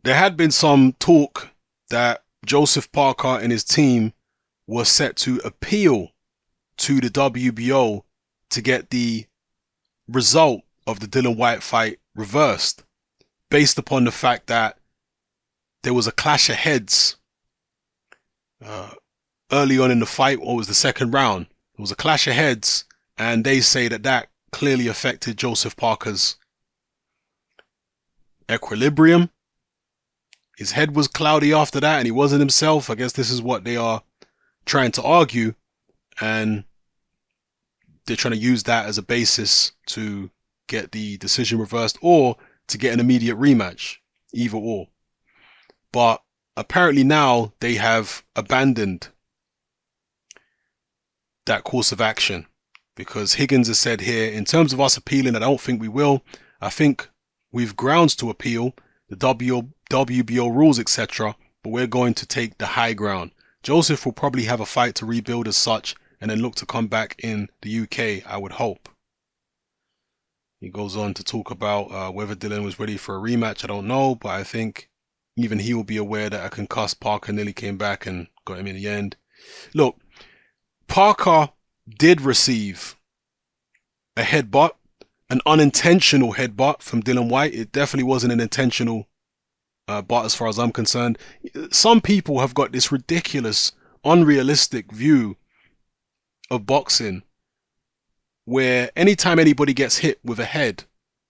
there had been some talk that Joseph Parker and his team were set to appeal to the WBO to get the result of the Dillian Whyte fight reversed, based upon the fact that there was a clash of heads early on in the fight. What was the second round? There was a clash of heads, and they say that that clearly affected Joseph Parker's equilibrium. His head was cloudy after that, and he wasn't himself. I guess this is what they are trying to argue, and they're trying to use that as a basis to get the decision reversed or to get an immediate rematch, either or. But apparently now they have abandoned that course of action, because Higgins has said here, in terms of us appealing, I don't think we will. I think we've grounds to appeal the WBO rules, etc., but we're going to take the high ground. Joseph will probably have a fight to rebuild as such, and then look to come back in the UK, I would hope. He goes on to talk about whether Dillian was ready for a rematch. I don't know, but I think even he will be aware that a concussed Parker nearly came back and got him in the end. Look, Parker did receive a headbutt, an unintentional headbutt from Dillian Whyte. It definitely wasn't an intentional butt as far as I'm concerned. Some people have got this ridiculous, unrealistic view of boxing where anytime anybody gets hit with a head,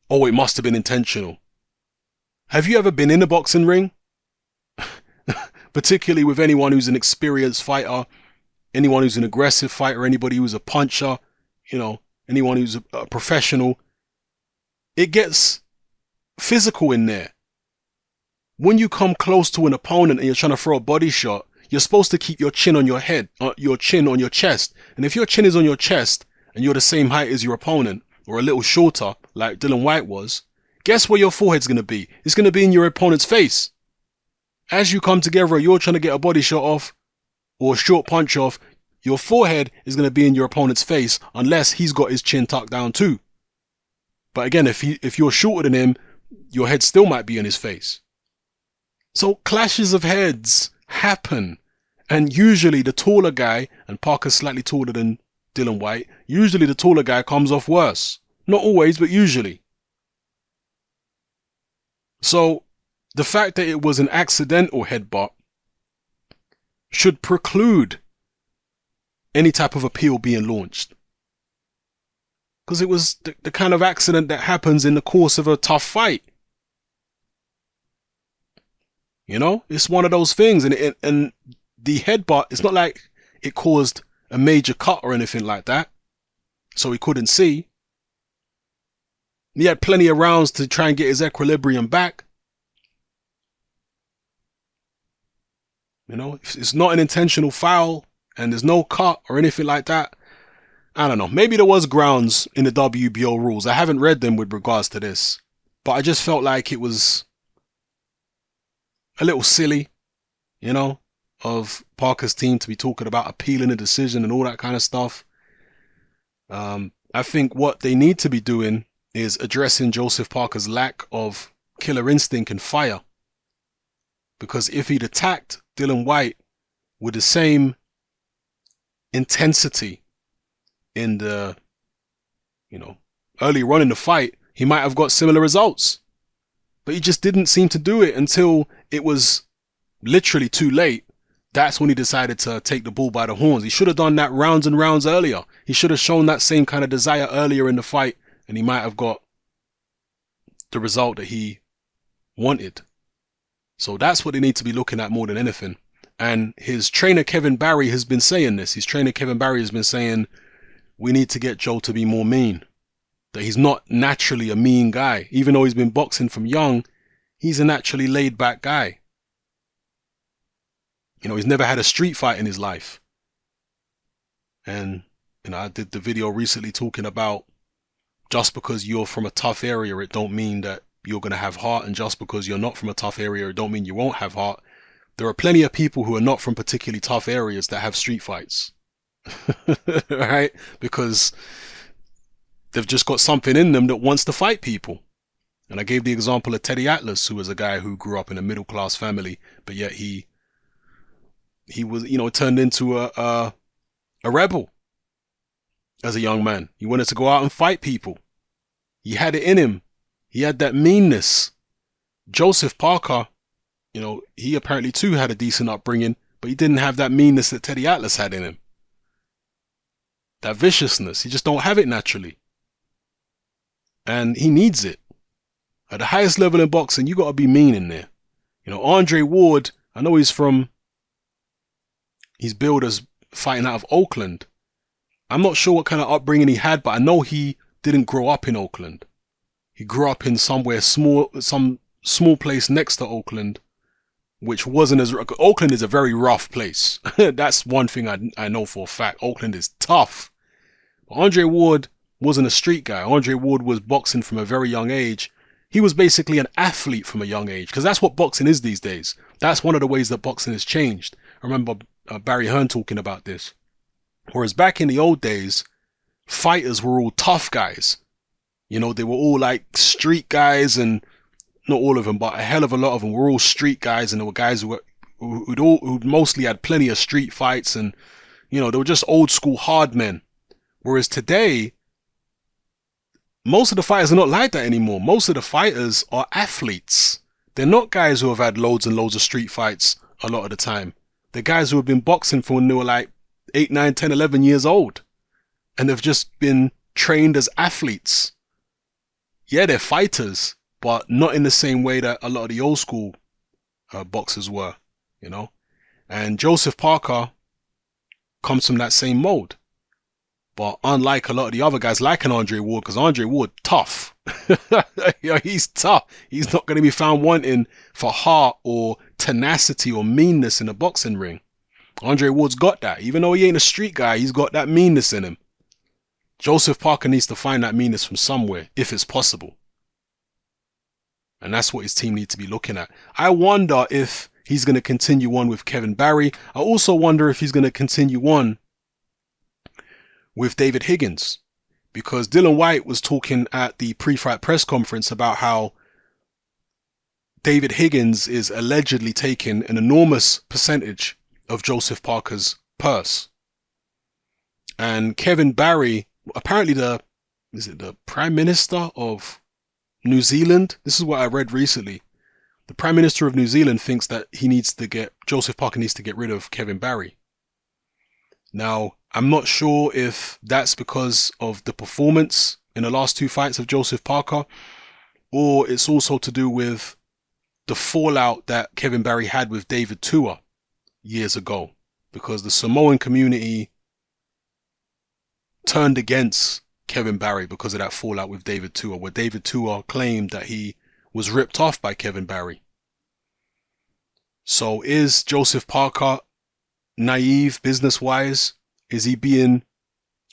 oh, it must have been intentional. Have you ever been in a boxing ring? Particularly with anyone who's an experienced fighter, anyone who's an aggressive fighter, anybody who's a puncher, you know, anyone who's a professional. It gets physical in there. When you come close to an opponent and you're trying to throw a body shot, you're supposed to keep your chin on your head, your chin on your chest. And if your chin is on your chest and you're the same height as your opponent, or a little shorter, like Dillian Whyte was, guess where your forehead's going to be? It's going to be in your opponent's face. As you come together, you're trying to get a body shot off or a short punch off, your forehead is going to be in your opponent's face unless he's got his chin tucked down too. But again, if you're shorter than him, your head still might be in his face. So clashes of heads happen. And usually the taller guy, and Parker's slightly taller than Dillian Whyte, usually the taller guy comes off worse. Not always, but usually. So the fact that it was an accidental headbutt should preclude any type of appeal being launched. Because it was the kind of accident that happens in the course of a tough fight. You know, it's one of those things. And the headbutt, it's not like it caused a major cut or anything like that. So he couldn't see. He had plenty of rounds to try and get his equilibrium back. You know, if it's not an intentional foul and there's no cut or anything like that, I don't know. Maybe there was grounds in the WBO rules. I haven't read them with regards to this, but I just felt like it was a little silly, you know, of Parker's team to be talking about appealing a decision and all that kind of stuff. I think what they need to be doing is addressing Joseph Parker's lack of killer instinct and fire. Because if he'd attacked Dillian Whyte with the same intensity in the, you know, earlier on in the fight, he might have got similar results. But he just didn't seem to do it until it was literally too late. That's when he decided to take the bull by the horns. He should have done that rounds and rounds earlier. He should have shown that same kind of desire earlier in the fight, and he might have got the result that he wanted. So that's what they need to be looking at more than anything. And his trainer, Kevin Barry, has been saying this. His trainer, Kevin Barry, has been saying, we need to get Joe to be more mean. That he's not naturally a mean guy. Even though he's been boxing from young, he's a naturally laid back guy. You know, he's never had a street fight in his life. And, you know, I did the video recently talking about just because you're from a tough area, it don't mean that you're going to have heart. And just because you're not from a tough area, it don't mean you won't have heart. There are plenty of people who are not from particularly tough areas that have street fights. Right? Because they've just got something in them that wants to fight people. And I gave the example of Teddy Atlas, who was a guy who grew up in a middle-class family, but yet he was, turned into a rebel as a young man. He wanted to go out and fight people. He had it in him. He had that meanness. Joseph Parker, he apparently too had a decent upbringing, but he didn't have that meanness that Teddy Atlas had in him. That viciousness. He just don't have it naturally. And he needs it. At the highest level in boxing, you got to be mean in there. Andre Ward, I know he's billed as fighting out of Oakland. I'm not sure what kind of upbringing he had, but I know he didn't grow up in Oakland. He grew up in some small place next to Oakland, which wasn't as... Oakland is a very rough place. That's one thing I know for a fact. Oakland is tough. But Andre Ward wasn't a street guy. Andre Ward was boxing from a very young age. He was basically an athlete from a young age, because that's what boxing is these days. That's one of the ways that boxing has changed. I remember Barry Hearn talking about this. Whereas back in the old days, fighters were all tough guys. They were all like street guys, and not all of them, but a hell of a lot of them were all street guys, and there were guys who mostly had plenty of street fights, and they were just old school hard men. Whereas today, most of the fighters are not like that anymore. Most of the fighters are athletes. They're not guys who have had loads and loads of street fights a lot of the time. They're guys who have been boxing from when they were like 8, 9, 10, 11 years old. And they've just been trained as athletes. Yeah, they're fighters, but not in the same way that a lot of the old school boxers were, And Joseph Parker comes from that same mold. But unlike a lot of the other guys, like an Andre Ward, because Andre Ward, tough. He's tough. He's not going to be found wanting for heart or tenacity or meanness in a boxing ring. Andre Ward's got that. Even though he ain't a street guy, he's got that meanness in him. Joseph Parker needs to find that meanness from somewhere, if it's possible. And that's what his team needs to be looking at. I wonder if he's going to continue on with Kevin Barry. I also wonder if he's going to continue on with David Higgins, because Dillian Whyte was talking at the pre-fight press conference about how David Higgins is allegedly taking an enormous percentage of Joseph Parker's purse. And Kevin Barry, apparently the Prime Minister of New Zealand, this is what I read recently. The Prime Minister of New Zealand thinks that Joseph Parker needs to get rid of Kevin Barry. Now, I'm not sure if that's because of the performance in the last 2 fights of Joseph Parker, or it's also to do with the fallout that Kevin Barry had with David Tua years ago, because the Samoan community turned against Kevin Barry because of that fallout with David Tua, where David Tua claimed that he was ripped off by Kevin Barry. So is Joseph Parker naive business-wise? Is he being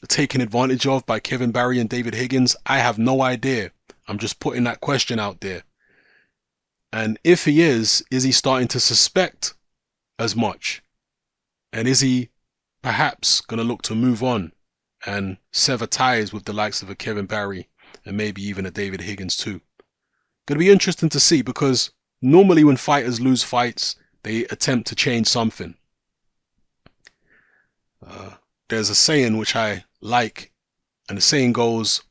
taken advantage of by Kevin Barry and David Higgins? I have no idea. I'm just putting that question out there. And if he is he starting to suspect as much? And is he perhaps going to look to move on and sever ties with the likes of a Kevin Barry and maybe even a David Higgins too? Going to be interesting to see, because normally when fighters lose fights, they attempt to change something. There's a saying which I like, and the saying goes,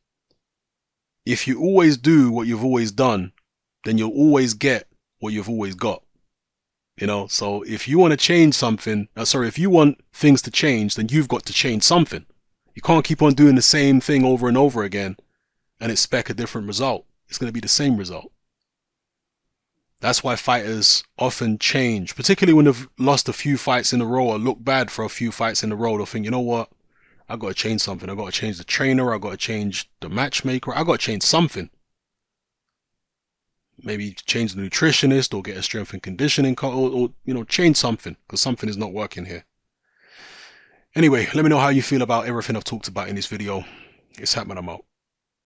if you always do what you've always done, then you'll always get what you've always got. So if you want to change something, if you want things to change, then you've got to change something. You can't keep on doing the same thing over and over again and expect a different result. It's going to be the same result. That's why fighters often change, particularly when they've lost a few fights in a row or look bad for a few fights in a row. They'll think, you know what? I've got to change something. I've got to change the trainer. I've got to change the matchmaker. I've got to change something. Maybe change the nutritionist or get a strength and conditioning or change something, because something is not working here. Anyway, let me know how you feel about everything I've talked about in this video. It's happening. I'm out.